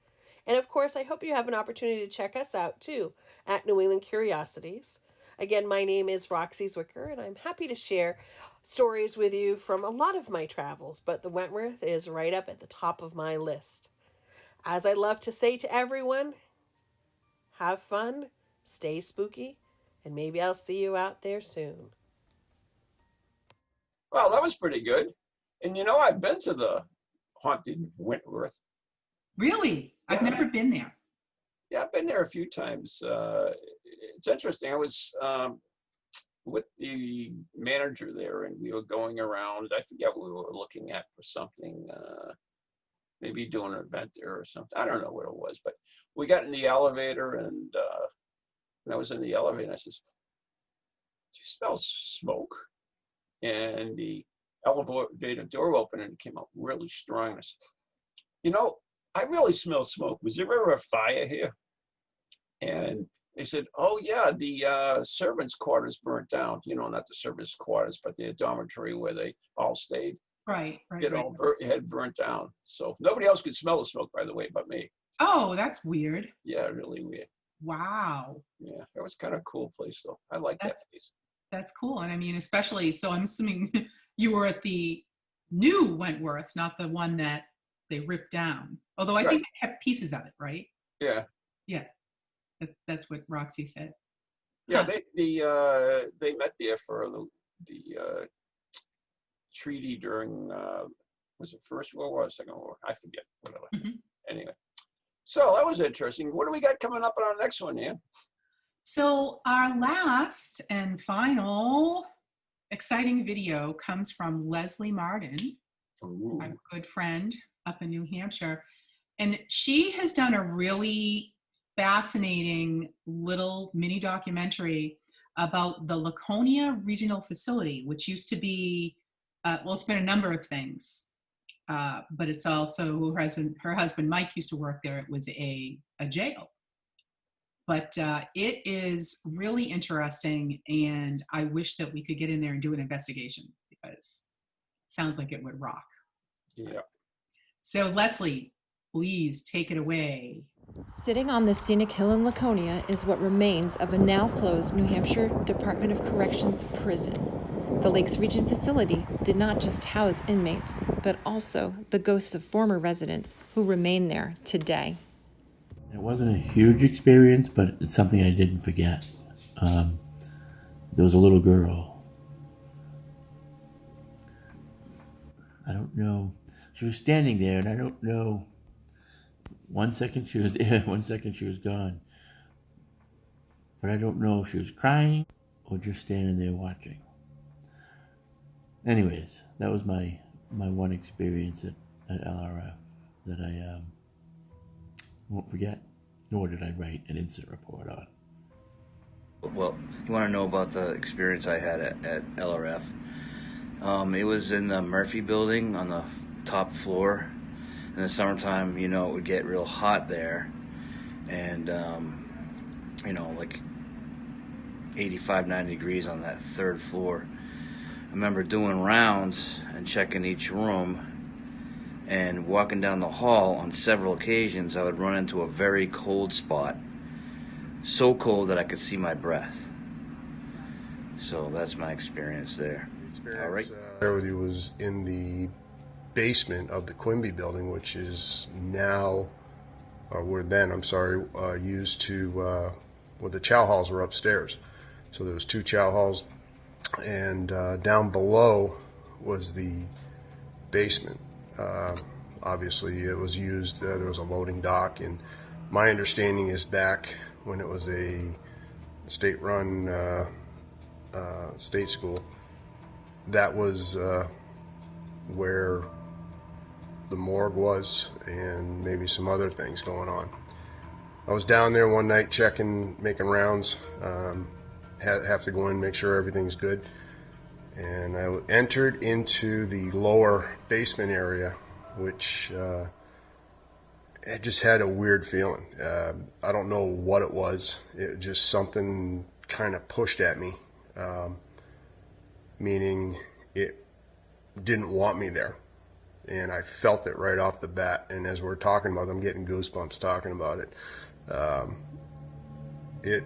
And of course, I hope you have an opportunity to check us out too at New England Curiosities. Again, my name is Roxy Zwicker, and I'm happy to share stories with you from a lot of my travels, but the Wentworth is right up at the top of my list. As I love to say to everyone, have fun, stay spooky, and maybe I'll see you out there soon. Well, that was pretty good. And you know, I've been to the haunted Wentworth. Really? I've never been there. Yeah, I've been there a few times. It's interesting. I was with the manager there, and we were going around. I forget what we were looking at for something, maybe doing an event there or something. I don't know what it was, but we got in the elevator, and when I was in the elevator, and I says, "Do you smell smoke?" And the elevator door opened, and it came out really strong. I said, "You know, I really smell smoke. Was there ever a fire here?" And they said, "Oh yeah, the servants' quarters burnt down. You know, not the servants' quarters, but the dormitory where they all stayed. Right. It had burnt down. So nobody else could smell the smoke, by the way, but me." Oh, that's weird. Yeah, really weird. Wow. Yeah, that was kind of a cool place, though. I like that place. That's cool. And I mean, especially, so I'm assuming you were at the new Wentworth, not the one that they ripped down. Although I think they kept pieces of it, right? Yeah. Yeah. That's what Roxy said. Yeah, they met there for the treaty during was it First World War or Second World War? I forget. Whatever. Mm-hmm. Anyway, so that was interesting. What do we got coming up on our next one, Ann? So our last and final exciting video comes from Leslie Martin, Ooh. my good friend up in New Hampshire. And she has done a really fascinating little mini documentary about the Laconia Regional Facility, which used to be, well, it's been a number of things, but it's also her husband Mike used to work there. It was a jail. But it is really interesting, and I wish that we could get in there and do an investigation, because it sounds like it would rock. Yeah. So Leslie, please take it away. Sitting on the scenic hill in Laconia is what remains of a now-closed New Hampshire Department of Corrections prison. The Lakes Region facility did not just house inmates, but also the ghosts of former residents who remain there today. It wasn't a huge experience, but it's something I didn't forget. There was a little girl. I don't know. She was standing there, and I don't know. 1 second she was there, 1 second she was gone. But I don't know if she was crying or just standing there watching. Anyways, that was my one experience at LRF that I won't forget, nor did I write an incident report on. Well, you want to know about the experience I had at LRF? It was in the Murphy building on the top floor. In the summertime, you know, it would get real hot there. And, you know, like 85, 90 degrees on that third floor. I remember doing rounds and checking each room. And walking down the hall on several occasions, I would run into a very cold spot. So cold that I could see my breath. So that's my experience there. experience there with you was in the basement of the Quimby building, which is now, or were then, I'm sorry, used to, where the chow halls were upstairs. So there was 2 chow halls, and down below was the basement. Obviously, it was used, there was a loading dock, and my understanding is back when it was a state-run state school, that was where the morgue was and maybe some other things going on. I was down there one night checking, making rounds, have to go in and make sure everything's good, and I entered into the lower basement area, which it just had a weird feeling. I don't know what it was. It just something kind of pushed at me, meaning it didn't want me there. And I felt it right off the bat. And as we're talking about it, I'm getting goosebumps talking about it. It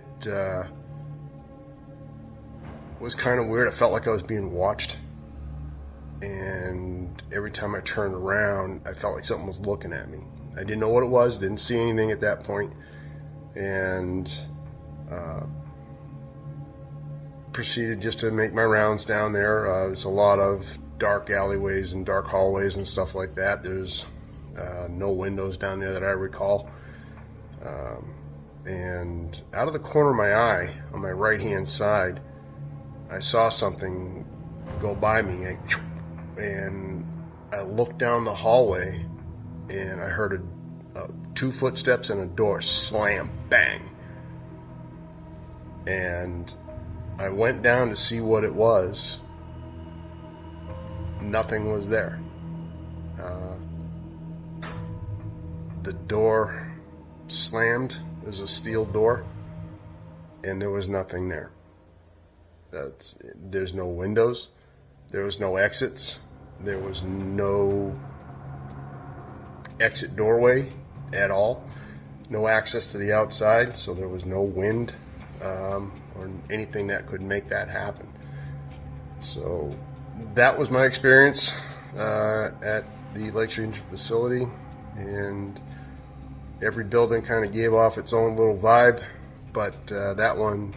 was kind of weird. I felt like I was being watched. And every time I turned around, I felt like something was looking at me. I didn't know what it was, didn't see anything at that point, and proceeded just to make my rounds down there. There's a lot of dark alleyways and dark hallways and stuff like that. There's no windows down there that I recall. And out of the corner of my eye, on my right-hand side, I saw something go by me, and I looked down the hallway, and I heard 2 footsteps and a door slam, bang. And I went down to see what it was. Nothing was there. The door slammed. It was a steel door, and there was nothing there. There's no windows. There was no exits. There was no exit doorway at all. No access to the outside, so there was no wind or anything that could make that happen. So that was my experience at the Lakes Region facility, and every building kind of gave off its own little vibe, but that one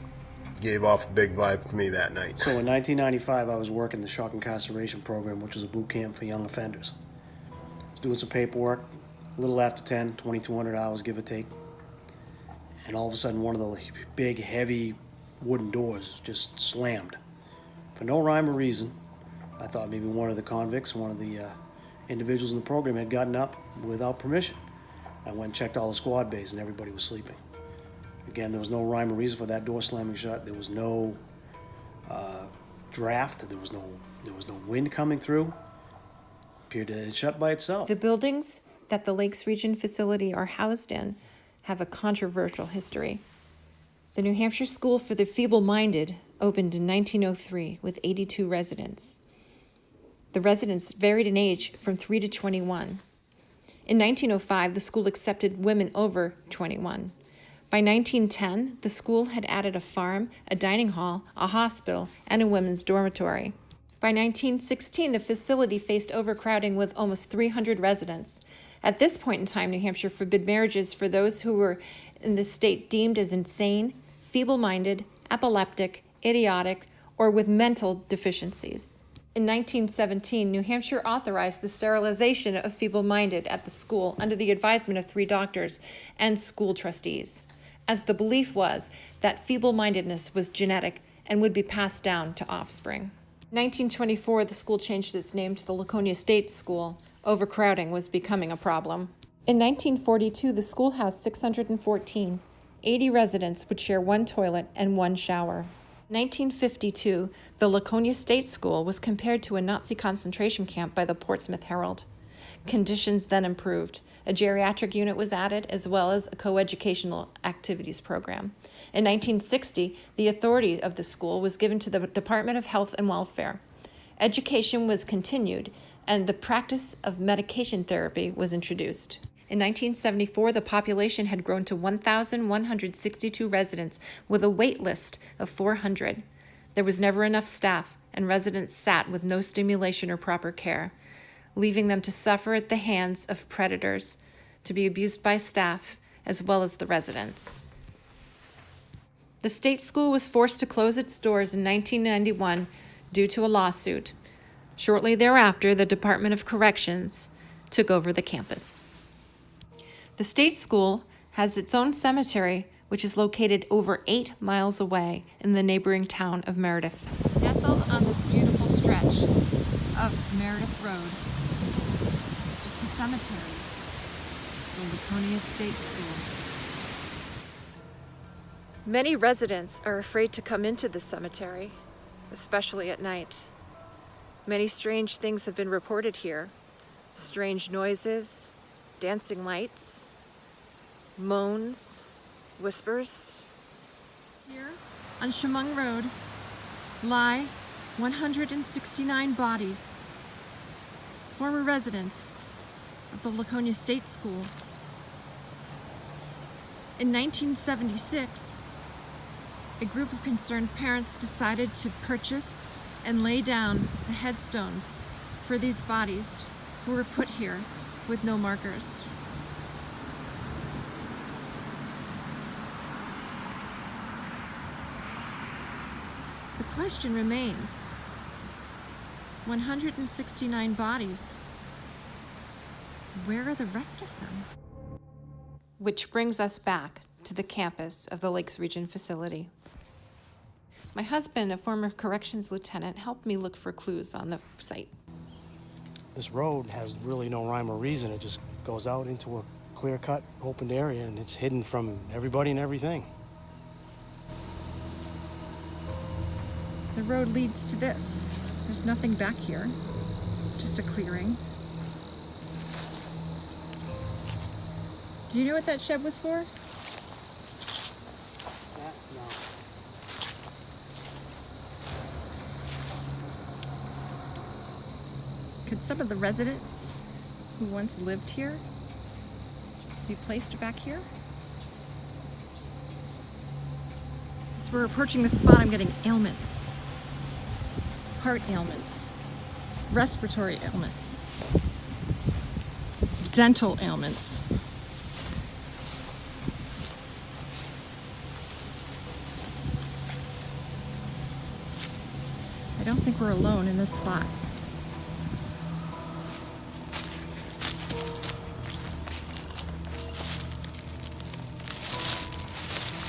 gave off a big vibe for me that night. So in 1995, I was working the shock incarceration program, which was a boot camp for young offenders. I was doing some paperwork, a little after 10, 2,200 hours, give or take. And all of a sudden, one of the big, heavy wooden doors just slammed. For no rhyme or reason, I thought maybe one of the convicts, one of the individuals in the program had gotten up without permission. I went and checked all the squad bays, and everybody was sleeping. Again, there was no rhyme or reason for that door slamming shut. There was no draft. There was no wind coming through. Appeared to shut by itself. The buildings that the Lakes Region facility are housed in have a controversial history. The New Hampshire School for the Feeble-Minded opened in 1903 with 82 residents. The residents varied in age from 3 to 21. In 1905, the school accepted women over 21. By 1910, the school had added a farm, a dining hall, a hospital, and a women's dormitory. By 1916, the facility faced overcrowding with almost 300 residents. At this point in time, New Hampshire forbid marriages for those who were in the state deemed as insane, feeble-minded, epileptic, idiotic, or with mental deficiencies. In 1917, New Hampshire authorized the sterilization of feeble-minded at the school under the advisement of 3 doctors and school trustees, as the belief was that feeble-mindedness was genetic and would be passed down to offspring. In 1924, the school changed its name to the Laconia State School. Overcrowding was becoming a problem. In 1942, the school housed 614. 80 residents would share 1 toilet and 1 shower. In 1952, the Laconia State School was compared to a Nazi concentration camp by the Portsmouth Herald. Conditions then improved. A geriatric unit was added, as well as a coeducational activities program. In 1960, the authority of the school was given to the Department of Health and Welfare. Education was continued, and the practice of medication therapy was introduced. In 1974, the population had grown to 1,162 residents with a wait list of 400. There was never enough staff, and residents sat with no stimulation or proper care, leaving them to suffer at the hands of predators, to be abused by staff as well as the residents. The state school was forced to close its doors in 1991 due to a lawsuit. Shortly thereafter, the Department of Corrections took over the campus. The state school has its own cemetery, which is located over 8 miles away in the neighboring town of Meredith. Nestled on this beautiful stretch of Meredith Road is the cemetery, the Laconia State School. Many residents are afraid to come into the cemetery, especially at night. Many strange things have been reported here. Strange noises, dancing lights, moans, whispers. Here on Chemung Road lie 169 bodies, former residents of the Laconia State School. In 1976, a group of concerned parents decided to purchase and lay down the headstones for these bodies who were put here with no markers. The question remains, 169 bodies, where are the rest of them? Which brings us back to the campus of the Lakes Region facility. My husband, a former corrections lieutenant, helped me look for clues on the site. This road has really no rhyme or reason. It just goes out into a clear-cut, open area, and it's hidden from everybody and everything. The road leads to this. There's nothing back here, just a clearing. Do you know what that shed was for? No. Could some of the residents who once lived here be placed back here? As we're approaching the spot, I'm getting ailments. Heart ailments, respiratory ailments, dental ailments. I don't think we're alone in this spot.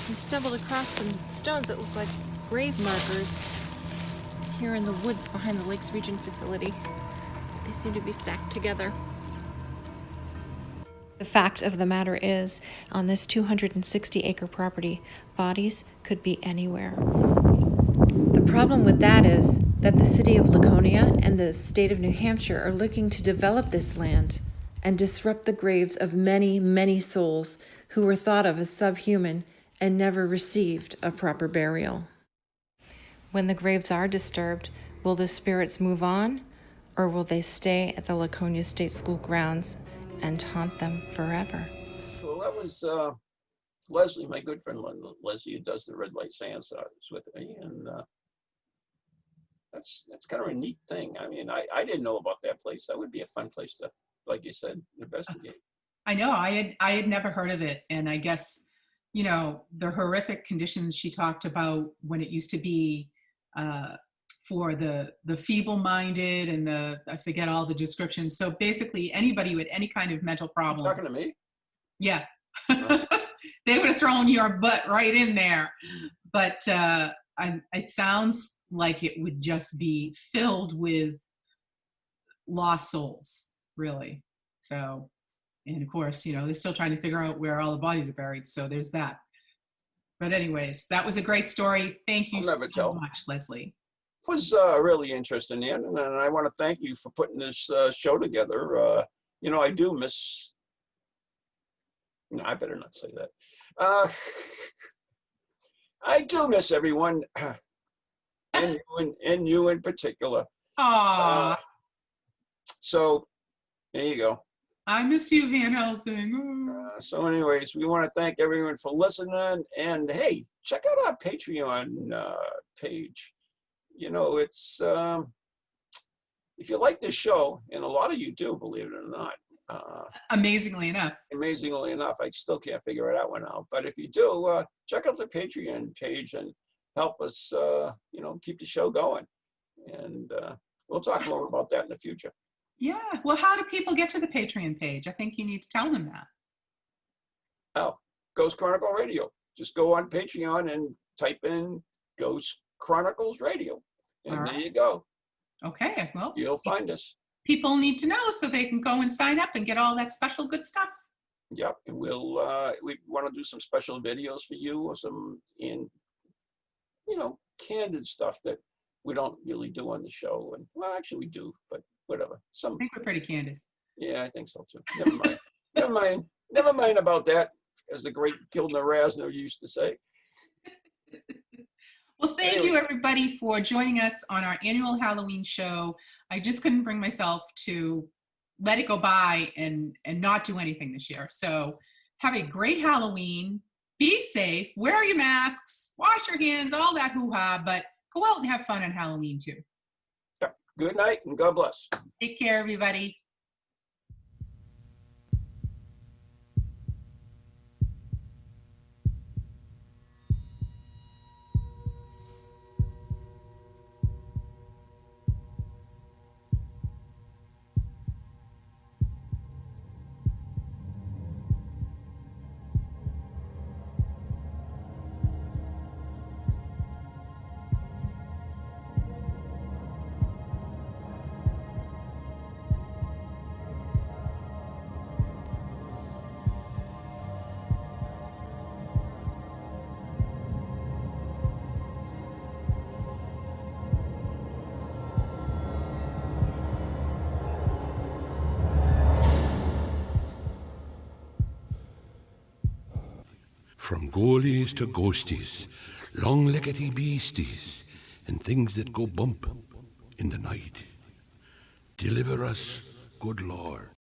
We've stumbled across some stones that look like grave markers here in the woods behind the Lakes Region facility. They seem to be stacked together. The fact of the matter is, on this 260-acre property, bodies could be anywhere. The problem with that is that the city of Laconia and the state of New Hampshire are looking to develop this land and disrupt the graves of many, many souls who were thought of as subhuman and never received a proper burial. When the graves are disturbed, will the spirits move on, or will they stay at the Laconia State School grounds and haunt them forever? Well, that was Leslie, my good friend Leslie, who does the red light seance, was with me, and that's kind of a neat thing. I mean, I didn't know about that place. That would be a fun place to, like you said, investigate. I know, I had never heard of it, and I guess, you know, the horrific conditions she talked about when it used to be for the feeble-minded and I forget all the descriptions. So basically anybody with any kind of mental problem. You're talking to me? Yeah. They would have thrown your butt right in there. But it sounds like it would just be filled with lost souls, really. So, and of course, you know, they're still trying to figure out where all the bodies are buried. So there's that. But anyways, that was a great story. Thank you so much, Leslie. It was really interesting, Ann, and I want to thank you for putting this show together. You know, I do miss. No, I better not say that. I do miss everyone, and you in particular. So there you go. I miss you, Van Helsing. So anyways, we want to thank everyone for listening, and hey, check out our Patreon page. you know, it's, if you like this show, and a lot of you do, believe it or not, Amazingly enough. I still can't figure it out now. But if you do, check out the Patreon page and help us, you know, keep the show going. And we'll talk more about that in the future. Yeah. Well, how do people get to the Patreon page? I think you need to tell them that. Oh, Ghost Chronicle Radio. Just go on Patreon and type in Ghost Chronicles Radio. And there you go. Okay. Well, you'll find us. People need to know so they can go and sign up and get all that special good stuff. Yep. And we'll, we want to do some special videos for you, or some, you know, candid stuff that we don't really do on the show. And well, actually we do, but whatever. I think we're pretty candid. Yeah, I think so too. Never mind. Never mind about that, as the great Gilda Rasner used to say. Well, thank you everybody for joining us on our annual Halloween show. I just couldn't bring myself to let it go by and not do anything this year. So have a great Halloween. Be safe. Wear your masks. Wash your hands. All that hoo-ha. But go out and have fun on Halloween too. Yeah. Good night and God bless. Take care, everybody. From ghoulies to ghosties, long-leggedy beasties, and things that go bump in the night. Deliver us, good Lord.